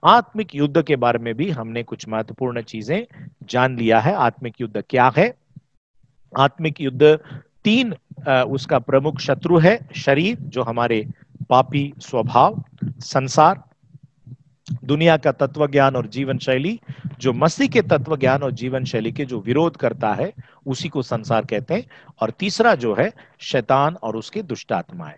आत्मिक युद्ध के बारे में भी हमने कुछ महत्वपूर्ण चीजें जान लिया है। आत्मिक युद्ध क्या है? आत्मिक युद्ध तीन उसका प्रमुख शत्रु है। शरीर, जो हमारे पापी स्वभाव, संसार, दुनिया का तत्व ज्ञान और जीवन शैली, जो मसीह के तत्व ज्ञान और जीवन शैली के जो विरोध करता है, उसी को संसार कहते हैं। और तीसरा जो है शैतान और उसके दुष्ट आत्माएं।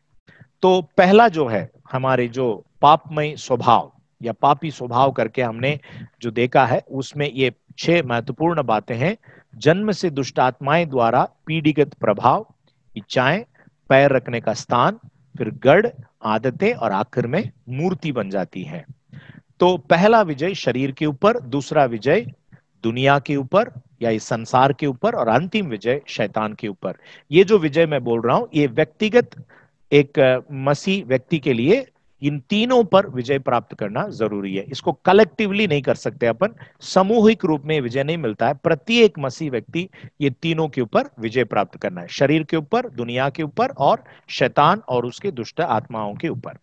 तो पहला जो है हमारे जो पापमय स्वभाव या पापी स्वभाव करके हमने जो देखा है, उसमें ये 6 महत्वपूर्ण बातें हैं। जन्म से दुष्ट आत्माएं द्वारा पीढ़ीगत प्रभाव, इच्छाएं, पैर रखने का स्थान, फिर गढ़, आदतें और आखिर में मूर्ति बन जाती है। तो पहला विजय शरीर के ऊपर, दूसरा विजय दुनिया के ऊपर या इस संसार के ऊपर, और अंतिम विजय शैतान के ऊपर। ये जो विजय मैं बोल रहा हूं, ये व्यक्तिगत एक मसीह व्यक्ति के लिए इन तीनों पर विजय प्राप्त करना जरूरी है। इसको कलेक्टिवली नहीं कर सकते अपन, सामूहिक रूप में विजय नहीं मिलता है। प्रत्येक मसीह व्यक्ति ये तीनों के ऊपर विजय प्राप्त करना है, शरीर के ऊपर, दुनिया के ऊपर और शैतान और उसके दुष्ट आत्माओं के ऊपर।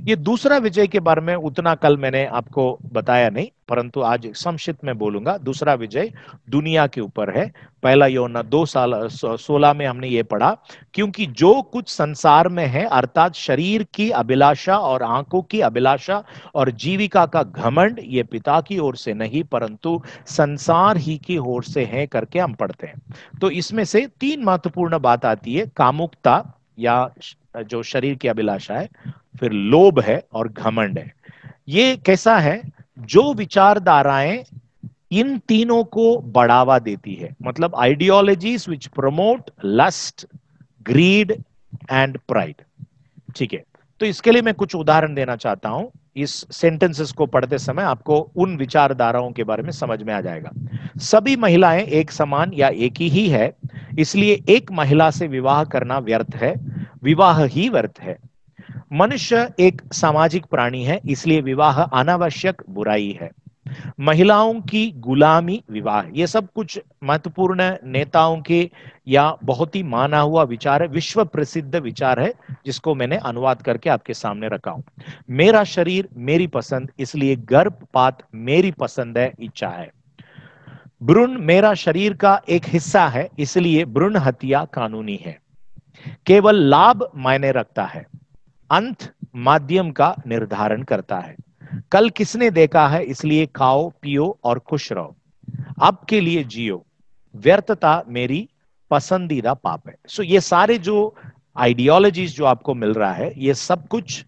ये दूसरा विजय के बारे में उतना कल मैंने आपको बताया नहीं, परंतु आज संक्षिप्त में बोलूंगा। दूसरा विजय दुनिया के ऊपर है। पहला यूहन्ना 2:16 में हमने ये पढ़ा, क्योंकि जो कुछ संसार में है, अर्थात शरीर की अभिलाषा और आंखों की अभिलाषा और जीविका का घमंड, ये पिता की ओर से नहीं परंतु संसार ही की ओर से है करके हम पढ़ते हैं। तो इसमें से 3 महत्वपूर्ण बात आती है। कामुकता या जो शरीर की अभिलाषा है, फिर लोभ है और घमंड है। ये कैसा है? जो विचारधाराएं इन तीनों को बढ़ावा देती है, मतलब ideologies which promote lust, greed and pride. ठीक है, तो इसके लिए मैं कुछ उदाहरण देना चाहता हूं। इस सेंटेंसेस को पढ़ते समय आपको उन विचारधाराओं के बारे में समझ में आ जाएगा। सभी महिलाएं एक समान या एक ही है, इसलिए एक महिला से विवाह करना व्यर्थ है, विवाह ही व्यर्थ है। मनुष्य एक सामाजिक प्राणी है, इसलिए विवाह अनावश्यक बुराई है। महिलाओं की गुलामी विवाह, ये सब कुछ महत्वपूर्ण नेताओं के या बहुत ही माना हुआ विचार है, विश्व प्रसिद्ध विचार है, जिसको मैंने अनुवाद करके आपके सामने रखा हूं। मेरा शरीर मेरी पसंद, इसलिए गर्भपात मेरी पसंद है, इच्छा है। भ्रूण मेरा शरीर का एक हिस्सा है, इसलिए भ्रूण हत्या कानूनी है। केवल लाभ मायने रखता है, अंत माध्यम का निर्धारण करता है। कल किसने देखा है, इसलिए खाओ पियो और खुश रहो, अब के लिए जियो, व्यर्थता मेरी पसंदीदा पाप है। सो ये सारे जो आइडियोलॉजीज जो आपको मिल रहा है, ये सब कुछ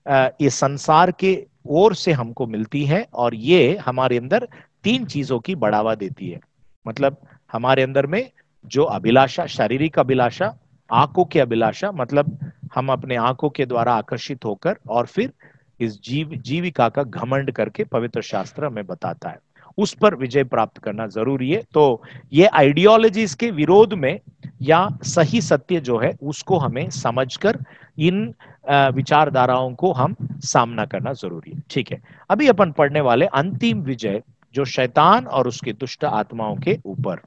ये संसार के ओर से हमको मिलती है, और ये हमारे अंदर 3 चीजों की बढ़ावा देती है। मतलब हमारे अंदर में जो अभिलाषा, शारीरिक अभिलाषा, आंखों की अभिलाषा, मतलब हम अपने आंखों के द्वारा आकर्षित होकर, और फिर इस जीविका का घमंड करके पवित्र शास्त्र हमें बताता है, उस पर विजय प्राप्त करना जरूरी है। तो ये आइडियोलॉजीज के विरोध में या सही सत्य जो है उसको हमें समझकर इन विचारधाराओं को हम सामना करना जरूरी है। ठीक है, अभी अपन पढ़ने वाले अंतिम विजय, जो शैतान और उसके दुष्ट आत्माओं के ऊपर।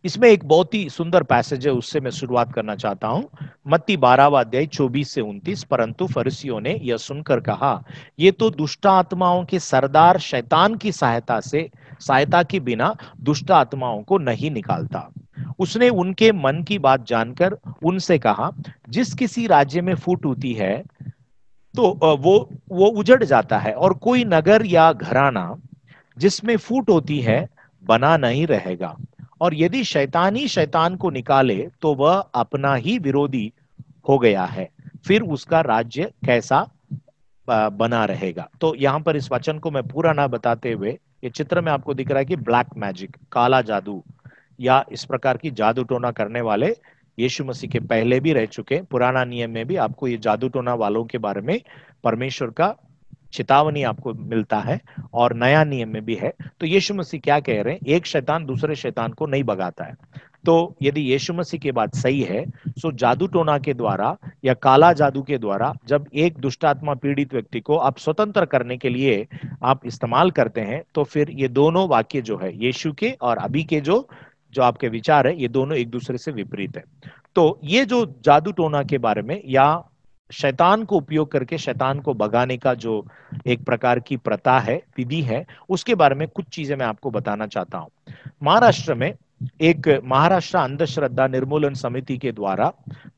इसमें एक बहुत ही सुंदर पैसेज है, उससे मैं शुरुआत करना चाहता हूं। मत्ती 12वां अध्याय 24 से 29। परंतु फरीसियों ने यह सुनकर कहा, ये तो दुष्ट आत्माओं के सरदार शैतान की सहायता के बिना दुष्ट आत्माओं को नहीं निकालता। उसने उनके मन की बात जानकर उनसे कहा, जिस किसी राज्य में फूट होती है तो वो उजड़ जाता है, और कोई नगर या घराना जिसमें फूट होती है बना नहीं रहेगा। और यदि शैतान ही शैतान को निकाले तो वह अपना ही विरोधी हो गया है, फिर उसका राज्य कैसा बना रहेगा। तो यहां पर इस वचन को मैं पूरा ना बताते हुए, ये चित्र में आपको दिख रहा है कि ब्लैक मैजिक, काला जादू, या इस प्रकार की जादू टोना करने वाले यीशु मसीह के पहले भी रह चुके। पुराना नियम में भी आपको ये जादू टोना वालों के बारे में परमेश्वर का चेतावनी आपको मिलता है, और नया नियम में भी है। तो यीशु मसीह क्या कह रहे हैं? एक शैतान दूसरे शैतान को नहीं भगाता है। तो यदि यीशु मसीह की बात सही है, तो जादू टोना के द्वारा या काला जादू के द्वारा जब एक दुष्टात्मा पीड़ित व्यक्ति को आप स्वतंत्र करने के लिए आप इस्तेमाल करते हैं, तो फिर ये दोनों वाक्य जो है यीशु के और अभी के जो आपके विचार है, ये दोनों एक दूसरे से विपरीत है। तो ये जो जादू टोना के बारे में या शैतान को उपयोग करके शैतान को भगाने का जो एक प्रकार की प्रथा है, विधि है, उसके बारे में कुछ चीजें मैं आपको बताना चाहता हूं। महाराष्ट्र में एक महाराष्ट्र अंधश्रद्धा निर्मूलन समिति के द्वारा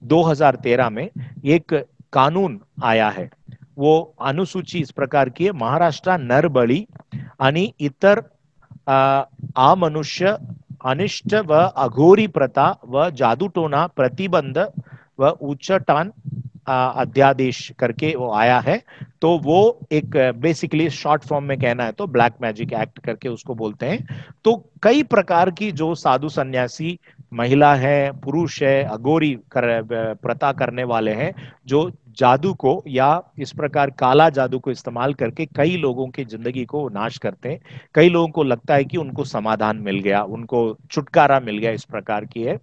2013 में एक कानून आया है। वो अनुसूची इस प्रकार की है, महाराष्ट्र नरबळी आणि इतर अमनुष्य अनिष्ट व अघोरी प्रथा व जादूटोना प्रतिबंध व उच्चाटन अध्यादेश करके वो आया है। तो वो एक बेसिकली शॉर्ट फॉर्म में कहना है तो ब्लैक मैजिक एक्ट करके उसको बोलते हैं। तो कई प्रकार की जो साधु सन्यासी महिला है, पुरुष है, अघोरी प्रथा करने वाले हैं, जो जादू को या इस प्रकार काला जादू को इस्तेमाल करके कई लोगों की जिंदगी को नाश करते हैं। कई लोगों को लगता है कि उनको समाधान मिल गया, उनको छुटकारा मिल गया, इस प्रकार की है।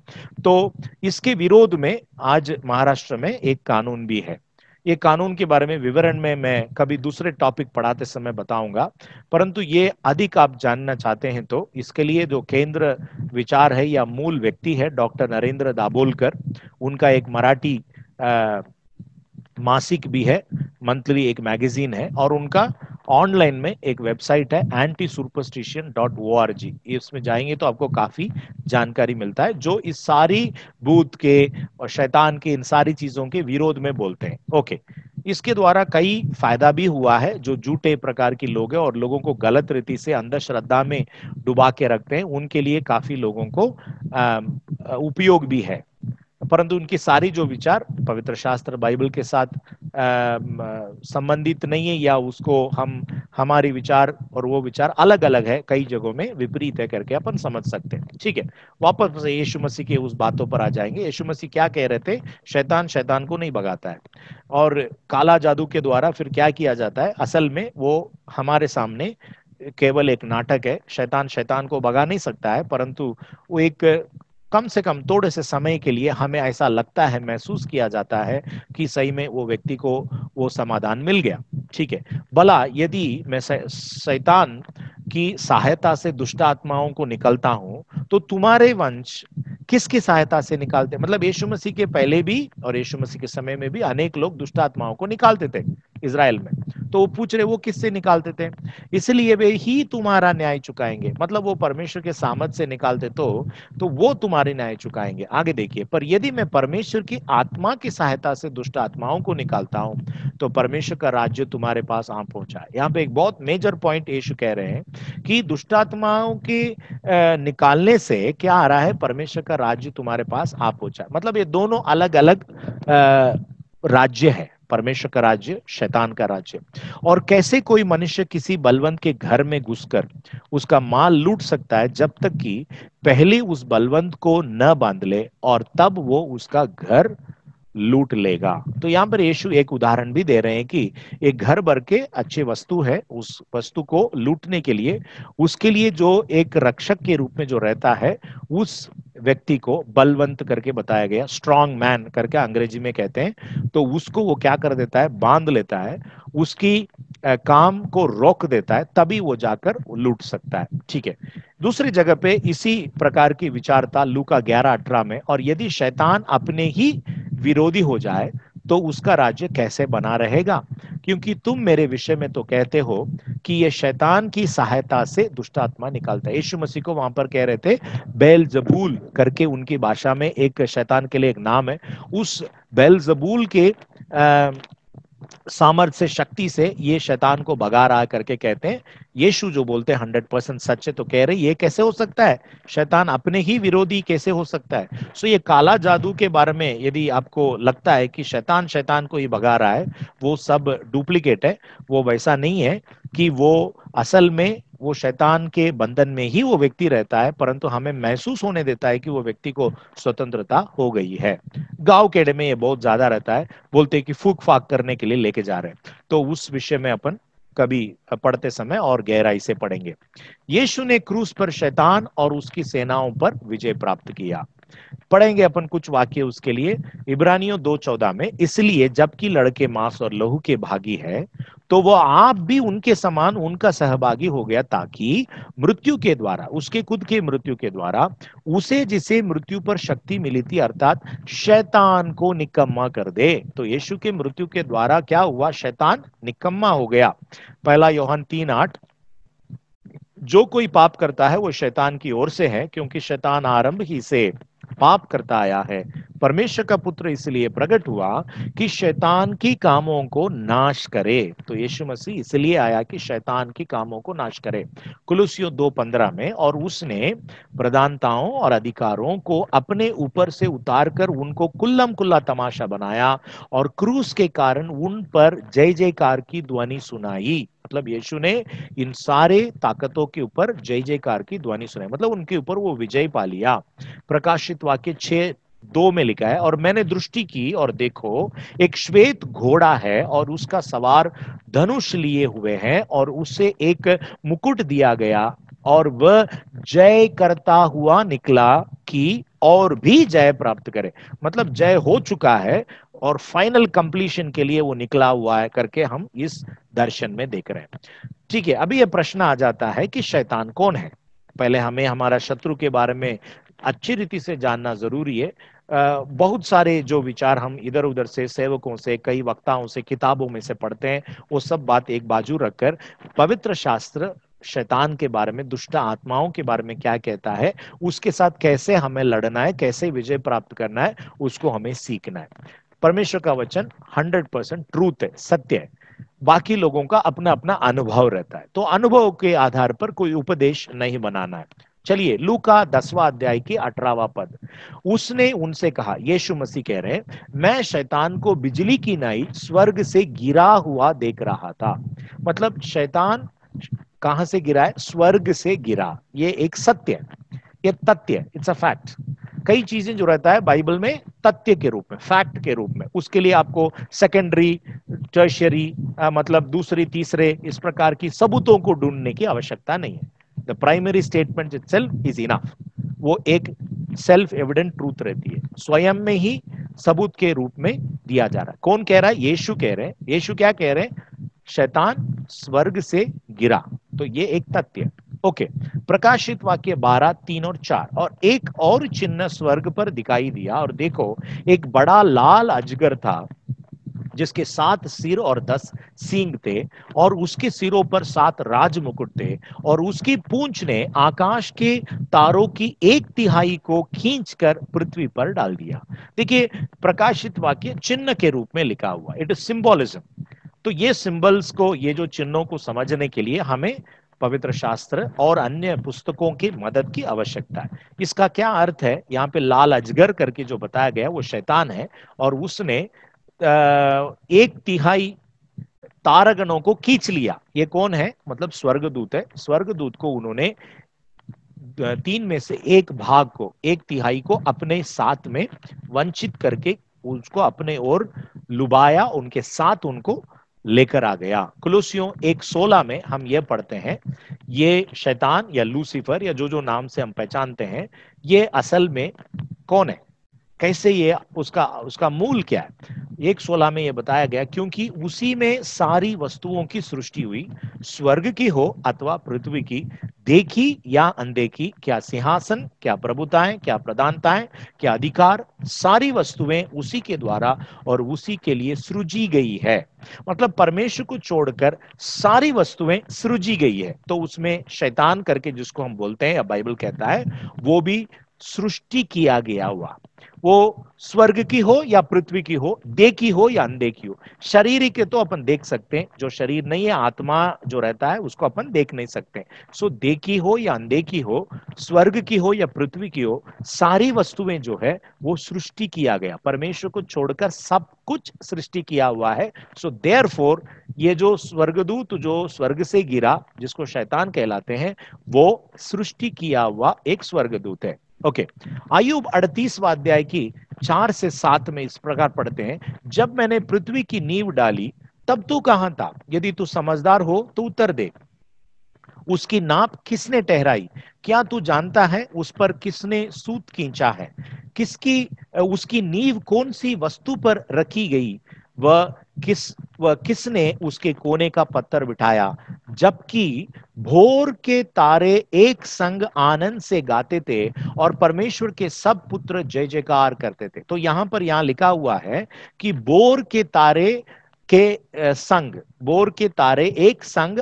तो इसके विरोध में आज महाराष्ट्र में एक कानून भी है। ये कानून के बारे में विवरण में मैं कभी दूसरे टॉपिक पढ़ाते समय बताऊंगा, परंतु ये अधिक आप जानना चाहते हैं तो इसके लिए जो केंद्र विचार है या मूल व्यक्ति है डॉक्टर नरेंद्र दाभोलकर, उनका एक मराठी मासिक भी है, मंथली एक मैगजीन है, और उनका ऑनलाइन में एक वेबसाइट है antisuperstition.org। इसमें जाएंगे तो आपको काफी जानकारी मिलता है, जो इस सारी भूत के और शैतान के इन सारी चीजों के विरोध में बोलते हैं। ओके, इसके द्वारा कई फायदा भी हुआ है। जो झूठे प्रकार के लोग हैं और लोगों को गलत रीति से अंधश्रद्धा में डुबा के रखते हैं, उनके लिए काफी लोगों को उपयोग भी है। परंतु उनकी सारी जो विचार पवित्र शास्त्र बाइबल के साथ संबंधित नहीं है, या उसको हम हमारी विचार और वो विचार अलग अलग है, कई जगहों में विपरीत है करके अपन समझ सकते हैं। ठीक है, वापस से यीशु मसीह के उस बातों पर आ जाएंगे। यीशु मसीह क्या कह रहे थे? शैतान शैतान को नहीं भगाता है। और काला जादू के द्वारा फिर क्या किया जाता है? असल में वो हमारे सामने केवल एक नाटक है। शैतान शैतान को भगा नहीं सकता है, परंतु वो एक कम से कम थोड़े से समय के लिए हमें ऐसा लगता है, महसूस किया जाता है कि सही में वो व्यक्ति को वो समाधान मिल गया। ठीक है, भला यदि मैं शैतान की सहायता से दुष्ट आत्माओं को निकलता हूं, तो तुम्हारे वंश किसकी सहायता से निकालते? मतलब यीशु मसीह के पहले भी और यीशु मसीह के समय में भी अनेक लोग दुष्ट आत्माओं को निकालते थे इजराइल में। तो वो पूछ रहे वो किससे निकालते थे? इसलिए वे ही तुम्हारा न्याय चुकाएंगे। मतलब वो परमेश्वर के सामर्थ से निकालते तो वो तुम्हारे न्याय चुकाएंगे। आगे देखिए, पर यदि मैं परमेश्वर की आत्मा की सहायता से दुष्ट आत्माओं को निकालता हूं, तो परमेश्वर का राज्य तुम्हारे पास आ पहुंचा है। यहाँ पे एक बहुत मेजर पॉइंट यीशु कह रहे हैं कि दुष्ट आत्माओं के निकालने से क्या आ रहा है? परमेश्वर का राज्य तुम्हारे पास आ पहुंचा है। मतलब ये दोनों अलग अलग राज्य है, परमेश्वर का राज्य, शैतान का राज्य। और कैसे कोई मनुष्य किसी बलवंत के घर में घुसकर उसका माल लूट सकता है जब तक कि पहले उस बलवंत को न बांध ले, और तब वो उसका घर लूट लेगा। तो यहाँ पर यीशु एक उदाहरण भी दे रहे हैं कि एक घर भर के अच्छे वस्तु है, उस वस्तु को लूटने के लिए उसके लिए जो एक रक्षक के रूप में जो रहता है, उस व्यक्ति को बलवंत करके बताया गया, स्ट्रॉन्ग मैन करके अंग्रेजी में कहते हैं। तो उसको वो क्या कर देता है? बांध लेता है, उसकी काम को रोक देता है, तभी वो जाकर लूट सकता है। ठीक है, दूसरी जगह पे इसी प्रकार की विचारता लूका 11:18 में, और यदि शैतान अपने ही विरोधी हो जाए तो उसका राज्य कैसे बना रहेगा? क्योंकि तुम मेरे विषय में तो कहते हो कि ये शैतान की सहायता से दुष्ट आत्मा निकालता है। यीशु मसीह को वहां पर कह रहे थे बेलजबूल करके, उनकी भाषा में एक शैतान के लिए एक नाम है। उस बेलजबूल के सामर्थ्य से, शक्ति से ये शैतान को भगा रहा करके कहते हैं। यीशु जो बोलते हैं 100% सच है। तो कह रहे ये कैसे हो सकता है? शैतान अपने ही विरोधी कैसे हो सकता है? सो ये काला जादू के बारे में यदि आपको लगता है कि शैतान शैतान को ही भगा रहा है, वो सब डुप्लीकेट है। वो वैसा नहीं है कि वो असल में वो शैतान के बंधन में ही वो व्यक्ति रहता है, परंतु हमें महसूस होने देता है कि वो व्यक्ति को स्वतंत्रता हो गई है। गांव केड़े में ये बहुत ज्यादा रहता है, बोलते हैं कि फूक फाक करने के लिए लेके जा रहे हैं। तो उस विषय में अपन कभी पढ़ते समय और गहराई से पढ़ेंगे। यीशु ने क्रूस पर शैतान और उसकी सेनाओं पर विजय प्राप्त किया। पढ़ेंगे अपन कुछ वाक्य उसके लिए। इब्रानियों 2:14 में, इसलिए जबकि लड़के मांस और लहू के भागी है, तो वो आप भी उनके समान उनका सहभागी हो गया, ताकि मृत्यु के द्वारा, उसके खुद के मृत्यु के द्वारा, उसे जिसे मृत्यु पर शक्ति मिली थी, अर्थात शैतान को निकम्मा कर दे। तो यीशु के मृत्यु के द्वारा क्या हुआ? शैतान निकम्मा हो गया। पहला यूहन्ना 3:8, जो कोई पाप करता है वो शैतान की ओर से है, क्योंकि शैतान आरंभ ही से पाप करता आया है। परमेश्वर का पुत्र इसलिए प्रकट हुआ कि शैतान की कामों को नाश करे। तो यीशु मसीह इसलिए आया कि शैतान की कामों को नाश करे। कुलुसियों 2:15 में, और उसने प्रधानताओं और अधिकारों को अपने ऊपर से उतारकर उनको कुल्लम कुल्ला तमाशा बनाया, और क्रूस के कारण उन पर जय जयकार की ध्वनि सुनाई। मतलब यीशु ने इन सारे ताकतों के ऊपर जय जयकार की ध्वनि सुनाई, मतलब उनके ऊपर वो विजय पा लिया। प्रकाशित वाक्य 6:2 में लिखा है, और मैंने दृष्टि की और देखो, एक श्वेत घोड़ा है, और उसका सवार धनुष लिए हुए हैं, और उसे एक मुकुट दिया गया, और वह जय करता हुआ निकला कि और भी जय प्राप्त करे। मतलब जय हो चुका है और फाइनल कंप्लीशन के लिए वो निकला हुआ है करके हम इस दर्शन में देख रहे हैं। ठीक है, अभी ये प्रश्न आ जाता है कि शैतान कौन है। पहले हमें हमारा शत्रु के बारे में अच्छी रीति से जानना जरूरी है। बहुत सारे जो विचार हम इधर उधर से, सेवकों से, कई वक्ताओं से, किताबों में से पढ़ते हैं, वो सब बात एक बाजू रखकर पवित्र शास्त्र शैतान के बारे में, दुष्ट आत्माओं के बारे में क्या कहता है, उसके साथ कैसे हमें लड़ना है, कैसे विजय प्राप्त करना है, उसको हमें सीखना है। परमेश्वर का वचन 100% ट्रूथ है, सत्य है। बाकी लोगों का अपना अपना अनुभव रहता है, तो अनुभव के आधार पर कोई उपदेश नहीं बनाना है। चलिए, लूका 10वां अध्याय की 18वां पद, उसने उनसे कहा, यीशु मसीह कह रहे हैं, मैं शैतान को बिजली की नाई स्वर्ग से गिरा हुआ देख रहा था। मतलब शैतान कहां से गिरा है? स्वर्ग से गिरा। ये एक सत्य है, ये तथ्य, इट्स अ फैक्ट। कई चीजें जो रहता है बाइबल में तथ्य के रूप में, फैक्ट के रूप में, उसके लिए आपको सेकेंडरी, टर्शियरी, मतलब दूसरी, तीसरे, इस प्रकार की सबूतों को ढूंढने की आवश्यकता नहीं है। The primary statement itself is enough. वो एक सेल्फ एविडेंट ट्रूथ रहती है, स्वयं में ही सबूत के रूप में दिया जा रहा है। कौन कह रहा है? यीशु कह रहे हैं। यीशु क्या कह रहे हैं? शैतान स्वर्ग से गिरा। तो ये एक तथ्य। ओके, प्रकाशित वाक्य 12:3 और 4, और एक और चिन्ह स्वर्ग पर दिखाई दिया, और देखो, एक बड़ा लाल अजगर था, जिसके 7 सिर और 10 सींग थे, और उसके सिरों पर 7 राज मुकुट थे, और उसकी पूंछ ने आकाश के तारों की 1/3 को खींचकर पृथ्वी पर डाल दिया। देखिए, प्रकाशित वाक्य चिन्ह के रूप में लिखा हुआ, इट इज सिंबॉलिज्म। तो ये सिंबल्स को, ये जो चिन्हों को समझने के लिए हमें पवित्र शास्त्र और अन्य पुस्तकों की मदद की आवश्यकता है। इसका क्या अर्थ है? यहाँ पे लाल अजगर करके जो बताया गया वो शैतान है, और उसने 1/3 तारागणों को खींच लिया। ये कौन है? मतलब स्वर्गदूत है। स्वर्गदूत को उन्होंने 3 में से 1 भाग को, 1/3 को अपने साथ में वंचित करके उसको अपने ओर लुभाया, उनके साथ उनको लेकर आ गया। कुलुसियों 1:16 में हम ये पढ़ते हैं, ये शैतान या लूसीफर या जो जो नाम से हम पहचानते हैं, ये असल में कौन है? कैसे ये उसका उसका मूल क्या है? 1:16 में ये बताया गया, क्योंकि उसी में सारी वस्तुओं की सृष्टि हुई, स्वर्ग की हो अथवा पृथ्वी की, देखी या अनदेखी, क्या सिंहासन, क्या प्रभुताएं, क्या प्रधानताएं, क्या अधिकार, सारी वस्तुएं उसी के द्वारा और उसी के लिए सृजी गई है। मतलब परमेश्वर को छोड़कर सारी वस्तुएं सृजी गई है। तो उसमें शैतान करके जिसको हम बोलते हैं, या बाइबल कहता है, वो भी सृष्टि किया गया हुआ, वो स्वर्ग की हो या पृथ्वी की हो, देखी हो या अनदेखी हो। शरीर के तो अपन देख सकते हैं, जो शरीर नहीं है, आत्मा जो रहता है, उसको अपन देख नहीं सकते। सो देखी हो या अनदेखी हो, स्वर्ग की हो या पृथ्वी की हो, सारी वस्तुएं जो है वो सृष्टि किया गया। परमेश्वर को छोड़कर सब कुछ सृष्टि किया हुआ है। सो देयरफॉर ये जो स्वर्गदूत जो स्वर्ग से गिरा, जिसको शैतान कहलाते हैं, वो सृष्टि किया हुआ एक स्वर्गदूत है। ओके, अय्यूब 38वां अध्याय की 4 से 7 में इस प्रकार पढ़ते हैं, जब मैंने पृथ्वी की नींव डाली तब तू कहां था? यदि तू समझदार हो तो उत्तर दे। उसकी नाप किसने ठहराई? क्या तू जानता है उस पर किसने सूत खींचा है? उसकी नींव कौन सी वस्तु पर रखी गई? वह किसने उसके कोने का पत्थर बिठाया? जबकि भोर के तारे एक संग आनंद से गाते थे और परमेश्वर के सब पुत्र जय जयकार करते थे। तो यहां लिखा हुआ है कि बोर के तारे बोर के तारे एक संग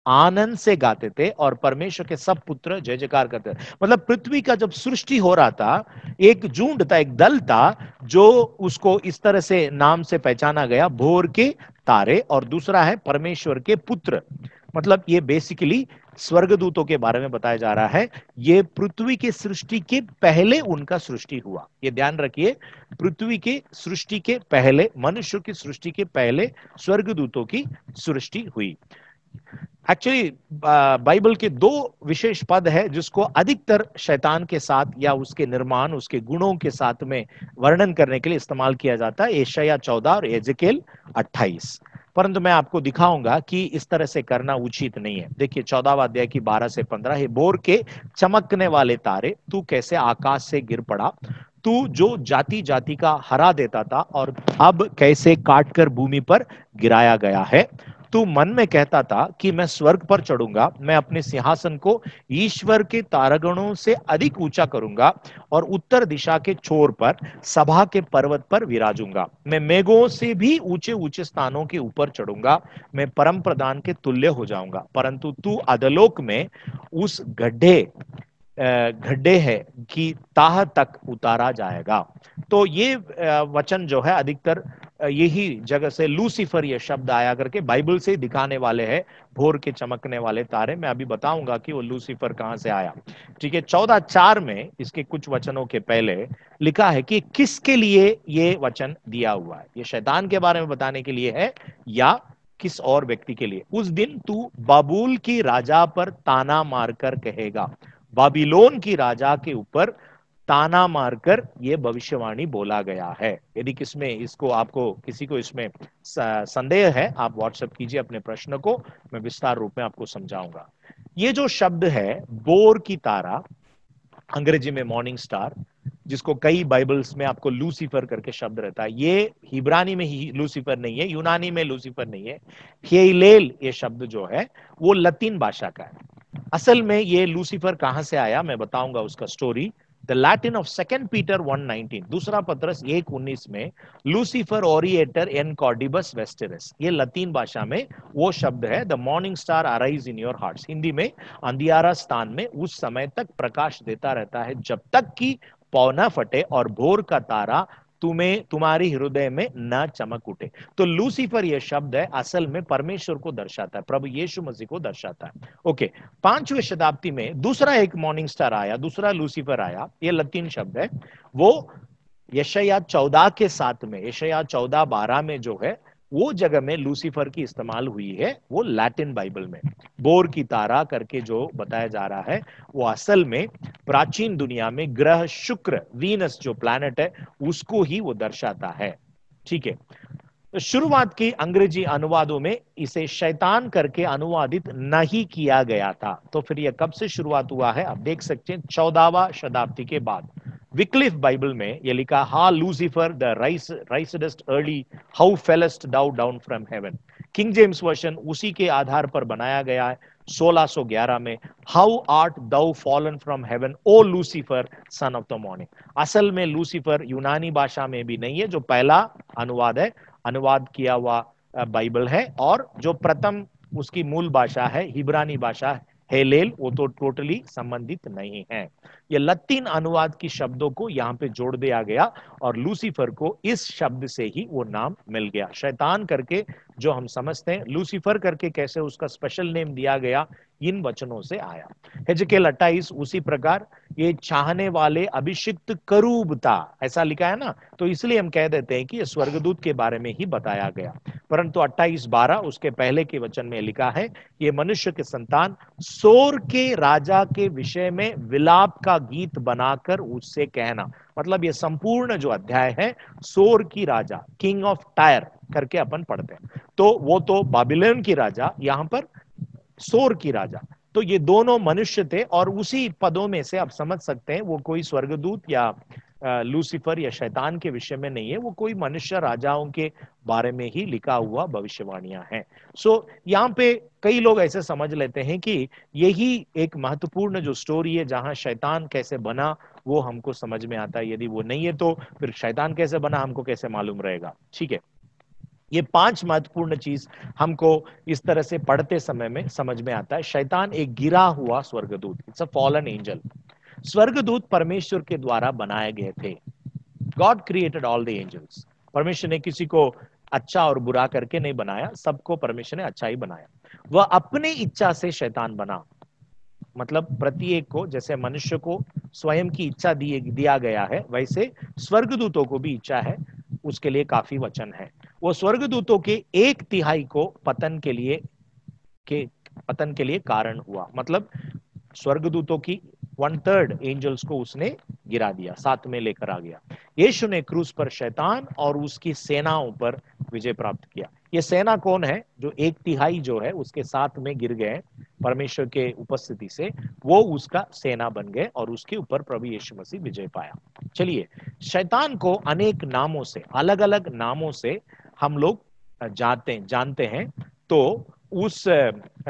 आनंद से गाते थे और परमेश्वर के सब पुत्र जय जयकार करते थे। मतलब पृथ्वी का जब सृष्टि हो रहा था, एक झुंड था, एक दल था, जो उसको इस तरह से नाम से पहचाना गया, भोर के तारे, और दूसरा है परमेश्वर के पुत्र। मतलब ये बेसिकली स्वर्गदूतों के बारे में बताया जा रहा है। ये पृथ्वी के सृष्टि के पहले उनका सृष्टि हुआ, ये ध्यान रखिए। पृथ्वी के सृष्टि के पहले, मनुष्य की सृष्टि के पहले स्वर्गदूतों की सृष्टि हुई। एक्चुअली बाइबल के दो विशेष पद है जिसको अधिकतर शैतान के साथ या उसके निर्माण, उसके गुणों के साथ में वर्णन करने के लिए इस्तेमाल किया जाता है, यशायाह 14 और एजेकिएल 28। परंतु मैं आपको दिखाऊंगा कि इस तरह से करना उचित नहीं है। देखिए 14वां अध्याय की 12 से 15 है। बोर के चमकने वाले तारे, तू कैसे आकाश से गिर पड़ा, तू जो जाति जाति का हरा देता था और अब कैसे काटकर भूमि पर गिराया गया है। तू मन में कहता था कि मैं स्वर्ग पर चढ़ूंगा, मैं अपने सिंहासन को ईश्वर के तारागणों से अधिक ऊंचा करूंगा और उत्तर दिशा के छोर पर सभा के पर्वत पर विराजूंगा। मैं मेघों से भी ऊंचे ऊंचे स्थानों के ऊपर चढ़ूंगा, मैं परम प्रधान के तुल्य हो जाऊंगा। परंतु तू अधोलोक में उस गड्ढे है कि ताह तक उतारा जाएगा। तो ये वचन जो है अधिकतर यही जगह से लूसीफर ये शब्द आया करके बाइबल से दिखाने वाले हैं, भोर के चमकने वाले तारे। मैं अभी बताऊंगा कि वो लूसीफर कहां से आया। ठीक है, 14:4 में इसके कुछ वचनों के पहले लिखा है कि किसके लिए ये वचन दिया हुआ है। ये शैतान के बारे में बताने के लिए है या किस और व्यक्ति के लिए? उस दिन तू बाबुल की राजा पर ताना मारकर कहेगा। बाबिलोन की राजा के ऊपर ताना मारकर यह भविष्यवाणी बोला गया है। यदि किसमें इसको आपको किसी को इसमें संदेह है, आप व्हाट्सएप कीजिए अपने प्रश्न को, मैं विस्तार रूप में आपको समझाऊंगा। ये जो शब्द है बोर की तारा, अंग्रेजी में मॉर्निंग स्टार, जिसको कई बाइबल्स में आपको लूसीफर करके शब्द रहता है, ये हिब्रानी में ही लूसीफर नहीं है, यूनानी में लूसीफर नहीं है। हेलेल ये शब्द जो है वो लतीन भाषा का है। असल में ये लूसीफर कहां से आया मैं बताऊंगा उसका story. The Latin of 2 Peter 1:19, दूसरा पत्रस 1:19 में लूसीफर ओरिएटर एन कॉर्डिबस वेस्टेरस, ये लतीन भाषा में वो शब्द है। The morning star arise in your hearts, Hindi में अंधियारा स्थान में उस समय तक प्रकाश देता रहता है जब तक कि पौ न फटे और भोर का तारा तुम्हारी हृदय में न चमक उठे। तो लूसीफर यह शब्द है असल में परमेश्वर को दर्शाता है, प्रभु यीशु मसीह को दर्शाता है। ओके, 5वीं शताब्दी में दूसरा एक मॉर्निंग स्टार आया, दूसरा लूसीफर आया, यह लतीन शब्द है। वो यशायाह 14 के साथ में, यशायाह 14:12 में जो है वो जगह में लूसीफर की इस्तेमाल हुई है, वो लैटिन बाइबल में बोर की तारा करके जो बताया जा रहा है वो असल में प्राचीन दुनिया में ग्रह शुक्र, वीनस जो प्लैनेट है उसको ही वो दर्शाता है। ठीक है, तो शुरुआत की अंग्रेजी अनुवादों में इसे शैतान करके अनुवादित नहीं किया गया था। तो फिर यह कब से शुरुआत हुआ है आप देख सकते हैं, 14वां शताब्दी के बाद। विक्लिफ बाइबल में यह लिखा, हा Lucifer the risest early, how fellest thou down from heaven. King James Version उसी के आधार पर बनाया गया है 1611 में, how art thou fallen from heaven O Lucifer son of the morning. असल में लूसीफर यूनानी भाषा में भी नहीं है, जो पहला अनुवाद है, अनुवाद किया हुआ बाइबल है, और जो प्रथम उसकी मूल भाषा है हिब्रानी भाषा हेलेल, वो तो टोटली संबंधित नहीं है। ये लतीन अनुवाद की शब्दों को यहाँ पे जोड़ दिया गया और लूसीफर को इस शब्द से ही वो नाम मिल गया। शैतान करके जो हम समझते हैं, लूसीफर करके कैसे उसका स्पेशल नेम दिया गया, इन वचनों से आया। हेजकेल 28 उसी प्रकार, ये चाहने वाले अभिषिक्त करूब था, ऐसा लिखा है ना, तो इसलिए हम कह देते हैं कि ये स्वर्गदूत के बारे में ही बताया गया। परंतु 28:12 उसके पहले के वचन में लिखा है, ये मनुष्य के संतान सोर के राजा के विषय में विलाप का गीत बनाकर उससे कहना। मतलब ये संपूर्ण जो अध्याय है सोर की राजा, किंग ऑफ टायर करके अपन पढ़ते हैं, तो वो तो बाबिलोन की राजा, यहां पर सोर की राजा। तो ये दोनों मनुष्य थे और उसी पदों में से आप समझ सकते हैं वो कोई स्वर्गदूत या लूसीफर या शैतान के विषय में नहीं है, वो कोई मनुष्य राजाओं के बारे में ही लिखा हुआ भविष्यवाणियां हैं। सो यहाँ पे कई लोग ऐसे समझ लेते हैं कि यही एक महत्वपूर्ण जो स्टोरी है जहां शैतान कैसे बना वो हमको समझ में आता है। यदि वो नहीं है तो फिर शैतान कैसे बना हमको कैसे मालूम रहेगा। ठीक है, ये 5 महत्वपूर्ण चीज हमको इस तरह से पढ़ते समय में समझ में आता है। शैतान एक गिरा हुआ स्वर्गदूत, इट्स अ फॉलन एंजल। स्वर्गदूत परमेश्वर के द्वारा बनाए गए थे। God created all the angels. परमेश्वर ने किसी को अच्छा और बुरा करके नहीं बनाया, सबको परमेश्वर ने अच्छा ही बनाया। वह अपनी इच्छा से शैतान बना, मतलब प्रत्येक को, जैसे मनुष्य को स्वयं की इच्छा दिया गया है, वैसे स्वर्गदूतों को भी इच्छा है। उसके लिए काफी वचन है। वो स्वर्गदूतों के 1/3 को पतन के लिए कारण हुआ, मतलब स्वर्गदूतों की 1/3 एंजल्स को उसने गिरा दिया, साथ में लेकर आ गया। यीशु ने क्रूस पर शैतान और उसकी सेनाओं पर विजय प्राप्त किया। ये सेना कौन है? जो 1/3 जो है उसके साथ में गिर गए परमेश्वर के उपस्थिति से, वो उसका सेना बन गए और उसके ऊपर प्रभु यीशु मसीह विजय पाया। चलिए, शैतान को अनेक नामों से, अलग अलग नामों से हम लोग जानते हैं। तो उस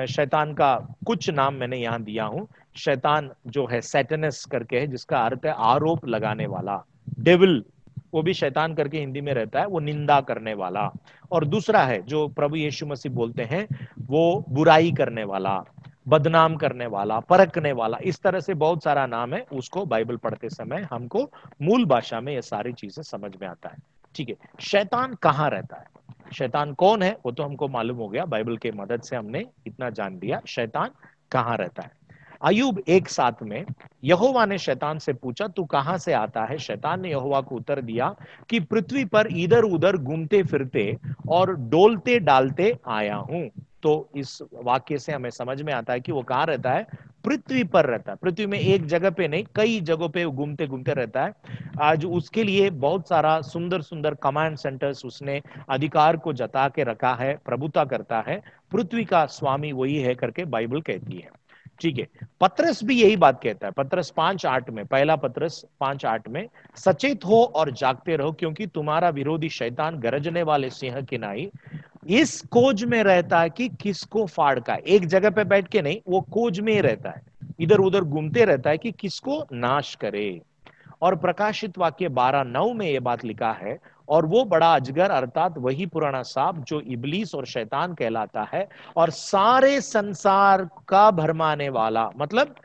शैतान का कुछ नाम मैंने यहां दिया हूं। शैतान जो है सैटनस करके है, जिसका अर्थ है आरोप लगाने वाला। डेविल, वो भी शैतान करके हिंदी में रहता है, वो निंदा करने वाला। और दूसरा है जो प्रभु यीशु मसीह बोलते हैं, वो बुराई करने वाला, बदनाम करने वाला, परखने वाला। इस तरह से बहुत सारा नाम है। उसको बाइबल पढ़ते समय हमको मूल भाषा में ये सारी चीजें समझ में आता है। ठीक है, शैतान कहाँ रहता है, शैतान कौन है, वो तो हमको मालूम हो गया, बाइबल के मदद से हमने इतना जान लिया शैतान कहाँ रहता है। अय्यूब 1:7 में यहोवा ने शैतान से पूछा, तू कहां से आता है? शैतान ने यहोवा को उत्तर दिया कि पृथ्वी पर इधर उधर घूमते फिरते और डोलते डालते आया हूं। तो इस वाक्य से हमें समझ में आता है कि वो कहाँ रहता है? पृथ्वी पर रहता है। पृथ्वी में एक जगह पे नहीं, कई जगहों पे घूमते घूमते रहता है। आज उसके लिए बहुत सारा सुंदर सुंदर कमांड सेंटर्स उसने अधिकार को जता के रखा है, प्रभुता करता है। पृथ्वी का स्वामी वही है करके बाइबल कहती है। ठीक है, पतरस भी यही बात कहता है। पतरस 5:8 में, पहला पतरस 5:8 में, सचेत हो और जागते रहो, क्योंकि तुम्हारा विरोधी शैतान गरजने वाले सिंह की नाई इस खोज में रहता है कि किसको फाड़ का। एक जगह पे बैठ के नहीं, वो खोज में ही रहता है, इधर उधर घूमते रहता है कि किसको नाश करे। और प्रकाशित वाक्य 12:9 में यह बात लिखा है, और वो बड़ा अजगर अर्थात वही पुराना सांप जो इबलीस और शैतान कहलाता है और सारे संसार का भरमाने वाला, मतलब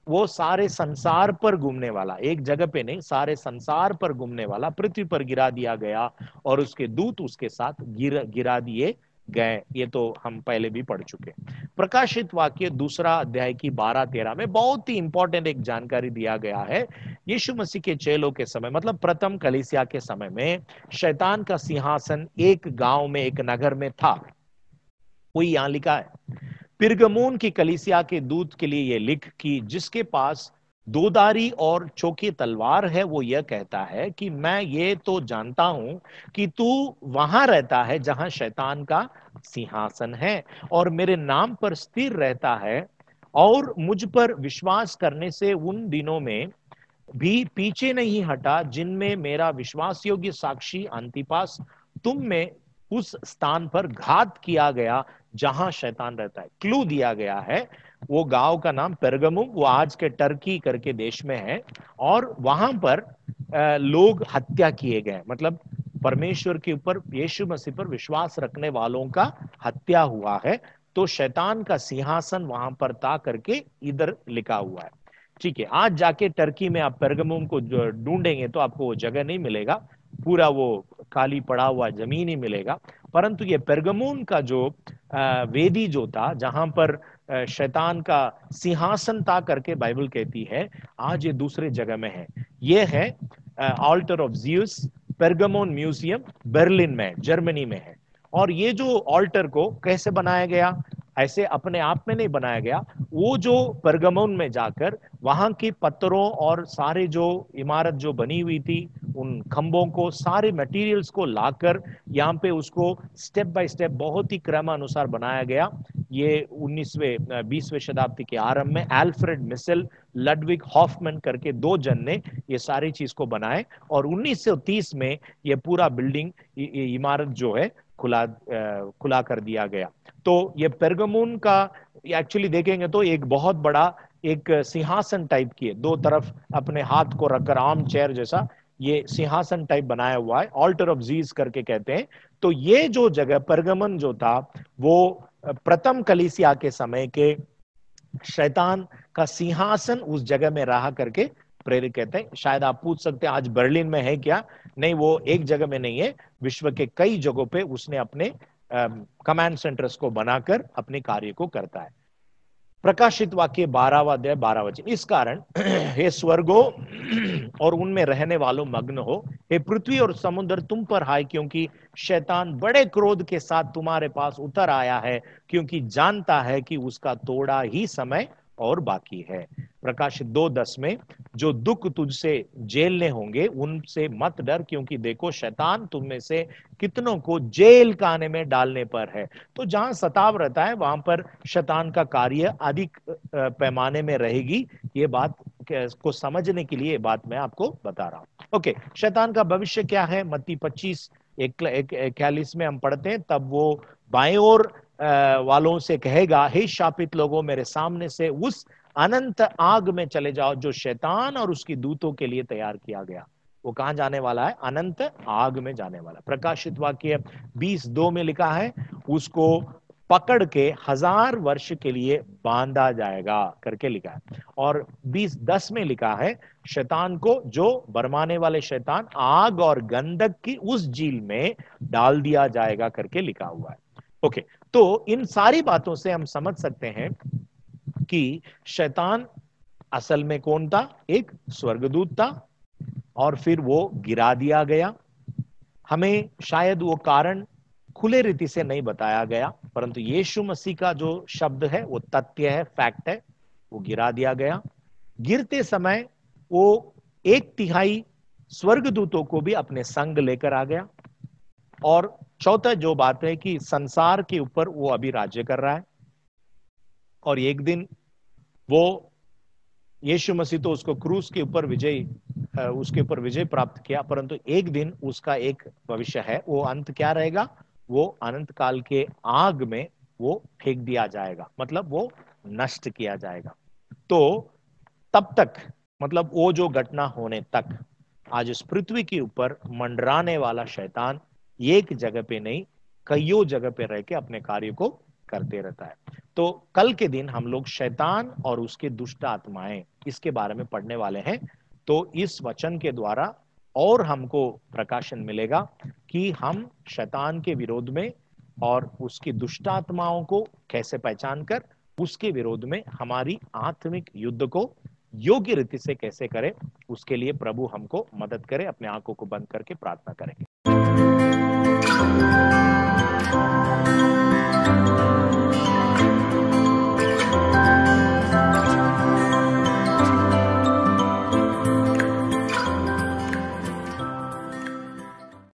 वो सारे संसार पर घूमने वाला, एक जगह पे नहीं, सारे संसार पर घूमने वाला पृथ्वी पर गिरा दिया गया और उसके दूत उसके साथ गिरा दिए गए। ये तो हम पहले भी पढ़ चुके। प्रकाशित वाक्य 2 अध्याय की 12-13 में बहुत ही इंपॉर्टेंट एक जानकारी दिया गया है। यीशु मसीह के चेलों के समय, मतलब प्रथम कलीसिया के समय में, शैतान का सिंहासन एक गांव में, एक नगर में था। कोई यहां लिखा है, पिरगमून की कलीसिया के दूत के लिए यह लिख कि जिसके पास दोधारी और चौकी तलवार है, वो यह कहता है कि मैं ये तो जानता हूं कि तू वहां रहता है जहां शैतान का सिंहासन है और मेरे नाम पर स्थिर रहता है, और मुझ पर विश्वास करने से उन दिनों में भी पीछे नहीं हटा जिनमें मेरा विश्वास योग्य साक्षी अंतिपास तुम में उस स्थान पर घात किया गया जहां शैतान रहता है। क्लू दिया गया है, वो गांव का नाम पेरगमुम, वो आज के टर्की करके देश में है, और वहां पर लोग हत्या किए गए, मतलब परमेश्वर के ऊपर, यीशु मसीह पर विश्वास रखने वालों का हत्या हुआ है। तो शैतान का सिंहासन वहां पर था करके इधर लिखा हुआ है। ठीक है, आज जाके टर्की में आप पेरगमुम को ढूंढेंगे तो आपको वो जगह नहीं मिलेगा, पूरा वो खाली पड़ा हुआ जमीन ही मिलेगा। परंतु ये पेरगमुन का जो वेदी जो था, जहां पर शैतान का सिंहासन था करके बाइबल कहती है, आज ये दूसरे जगह में है। ये है altar of Zeus, Pergamon Museum, Berlin में, जर्मनी में है। और ये जो ऑल्टर को कैसे बनाया गया? ऐसे अपने आप में नहीं बनाया गया। वो जो पेरगमोन में जाकर वहां के पत्थरों और सारे जो इमारत जो बनी हुई थी, उन खंभों को, सारे मटेरियल्स को लाकर यहाँ पे उसको स्टेप बाय स्टेप बहुत ही क्रमानुसार बनाया गया। ये 20वीं शताब्दी के आरंभ में एल्फ्रेड मिसेल, लडविग हॉफमैन करके दो जन ने ये सारी चीज को बनाए और 1930 में ये पूरा बिल्डिंग इमारत जो है खुला कर दिया गया। तो ये पेर्गमुन का एक्चुअली देखेंगे तो एक बहुत बड़ा एक सिंहासन टाइप की है, दो तरफ अपने हाथ को रखकर आर्म चेयर जैसा ये सिंहासन टाइप बनाया हुआ है, ऑल्टर ऑफ जीज करके कहते हैं। तो ये जो जगह पेर्गमन जो था वो प्रथम कलीसिया के समय के शैतान का सिंहासन उस जगह में रहा करके प्रेरित कहते हैं। शायद आप पूछ सकते हैं आज बर्लिन में है क्या? नहीं, वो एक जगह में नहीं है, विश्व के कई जगहों पे उसने अपने कमांड सेंटर्स को बनाकर अपने कार्य को करता है। प्रकाशित वाक्य 12वां अध्याय 12 वचन, इस कारण हे स्वर्गो और उनमें रहने वालों मग्न हो, हे पृथ्वी और समुद्र तुम पर हाय, क्योंकि शैतान बड़े क्रोध के साथ तुम्हारे पास उतर आया है, क्योंकि जानता है कि उसका थोड़ा ही समय और बाकी है। प्रकाशित 2:10 में, जो दुख तुझसे जेलने होंगे उनसे मत डर, क्योंकि देखो शैतान तुम में से कितनों को जेल खाने में डालने पर है। तो जहां सताव रहता है वहां पर शैतान का कार्य अधिक पैमाने में रहेगी। ये बात को समझने के लिए ये बात मैं आपको बता रहा हूं। ओके, शैतान का भविष्य क्या है? मत्ती 25:41 में हम पढ़ते हैं, तब वो बाएं ओर वालों से कहेगा, हे शापित लोगों, मेरे सामने से उस अनंत आग में चले जाओ जो शैतान और उसकी दूतों के लिए तैयार किया गया। वो कहां जाने वाला है? अनंत आग में जाने वाला। प्रकाशित वाक्य 20:2 में लिखा है, उसको पकड़ के 1000 वर्ष के लिए बांधा जाएगा करके लिखा है। और 20:10 में लिखा है, शैतान को, जो बरमाने वाले शैतान, आग और गंधक की उस झील में डाल दिया जाएगा करके लिखा हुआ है। ओके, तो इन सारी बातों से हम समझ सकते हैं कि शैतान असल में कौन था? एक स्वर्गदूत था और फिर वो गिरा दिया गया। हमें शायद वो कारण खुले रीति से नहीं बताया गया, परंतु यीशु मसीह का जो शब्द है वो तथ्य है, फैक्ट है। वो गिरा दिया गया। गिरते समय वो 1/3 स्वर्गदूतों को भी अपने संग लेकर आ गया। और चौथा जो बात है कि संसार के ऊपर वो अभी राज्य कर रहा है, और एक दिन वो यीशु मसीह तो उसको क्रूस के ऊपर उसके ऊपर विजय प्राप्त किया, परंतु एक दिन उसका एक भविष्य है। वो अंत क्या रहेगा? वो अनंत काल के आग में वो फेंक दिया जाएगा, मतलब वो नष्ट किया जाएगा। तो तब तक, मतलब वो जो घटना होने तक, आज इस पृथ्वी के ऊपर मंडराने वाला शैतान एक जगह पे नहीं, कईयों जगह पे रह के अपने कार्य को करते रहता है। तो कल के दिन हम लोग शैतान और उसके दुष्ट आत्माएं, इसके बारे में पढ़ने वाले हैं। तो इस वचन के द्वारा और हमको प्रकाशन मिलेगा कि हम शैतान के विरोध में और उसकी दुष्ट आत्माओं को कैसे पहचान कर उसके विरोध में हमारी आत्मिक युद्ध को योग्य रीति से कैसे करें, उसके लिए प्रभु हमको मदद करे। अपने आंखों को बंद करके प्रार्थना करेंगे।